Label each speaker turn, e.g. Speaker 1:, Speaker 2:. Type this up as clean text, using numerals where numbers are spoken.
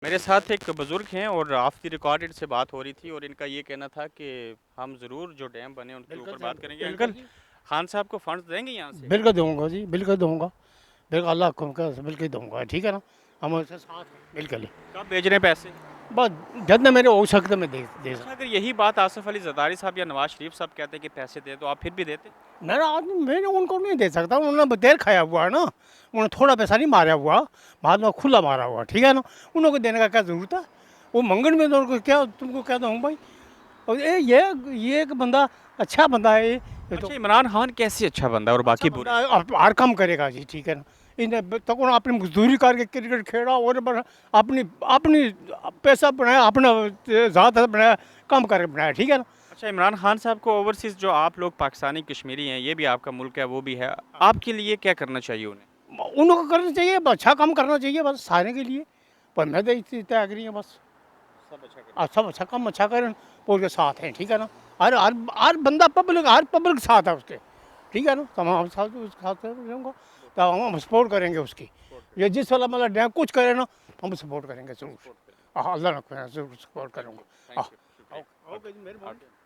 Speaker 1: मेरे साथ एक बुज़ुर्ग हैं और ऑफ द रिकॉर्ड इनसे बात हो रही थी और इनका ये कहना था कि हम ज़रूर जो डैम बने उनके
Speaker 2: बिल्कुल
Speaker 1: ऊपर
Speaker 2: सर,
Speaker 1: बात करेंगे।
Speaker 2: बिल्कुल
Speaker 1: अंकल,
Speaker 2: जी।
Speaker 1: खान साहब को फंड्स देंगे यहाँ से?
Speaker 2: बिल्कुल दूँगा जी, बिल्कुल दूँगा। बिल्कुल अल्लाह हुक्म का बिल्कुल दूँगा, ठीक है ना? हम उसके साथ हैं, बिल्कुल।
Speaker 1: कब भेज रहे हैं पैसे?
Speaker 2: बस जितना मेरे हो सकता मैं दे
Speaker 1: अच्छा,
Speaker 2: सकता।
Speaker 1: अगर यही बात आसिफ अली ज़रदारी साहब या नवाज़ शरीफ साहब कहते कि पैसे दे, तो आप फिर भी देते?
Speaker 2: मेरा आदमी मैंने उनको नहीं दे सकता, उन्होंने देर खाया हुआ है ना। उन्होंने थोड़ा पैसा नहीं मारा हुआ, बाद में खुला मारा हुआ, ठीक है ना? उनको देने का क्या ज़रूरत है? वो मंगन में तो उनको क्या तुमको कहता हूँ भाई। और ये एक बंदा अच्छा बंदा है ये तो।
Speaker 1: अच्छा, इमरान खान कैसे अच्छा बंदा है और
Speaker 2: अच्छा
Speaker 1: बाकी बुरे?
Speaker 2: बंदा है, हर काम करेगा जी, ठीक है ना? इन्हें तक अपनी मजदूरी करके क्रिकेट खेला और अपनी अपनी पैसा बनाया, अपना ज़्यादा बनाया, काम करके बनाया, ठीक है ना?
Speaker 1: अच्छा, इमरान खान साहब को ओवरसीज़ जो आप लोग पाकिस्तानी कश्मीरी हैं, ये भी आपका मुल्क है, वो भी है। आपके लिए क्या करना चाहिए उन्हें?
Speaker 2: उनको करना चाहिए, अच्छा काम करना चाहिए बस सारे के लिए। पर मैं तो इतनी तैयारी है बस।
Speaker 1: सब अच्छा करना
Speaker 2: सब अच्छा काम अच्छा करें, वो उसके साथ हैं, ठीक है ना? हर बंदा पब्लिक, हर पब्लिक साथ है उसके, ठीक है ना? तमाम साथ उसके साथ रहूँगा, तो हम सपोर्ट करेंगे उसकी।
Speaker 1: सपोर्ट
Speaker 2: ये
Speaker 1: करेंगे।
Speaker 2: जिस वाला मतलब डैम कुछ करे ना, हम सपोर्ट करेंगे ज़रूर।
Speaker 1: सपोर्ट करेंगे।
Speaker 2: हाँ, अल्लाह ना करे, ज़रूर सपोर्ट
Speaker 1: थैंक यू,
Speaker 2: करूँगा। हाँ,
Speaker 1: थैंक यू, शुक्रिया।
Speaker 2: ओके जी, मेहरबानी।
Speaker 1: ओके।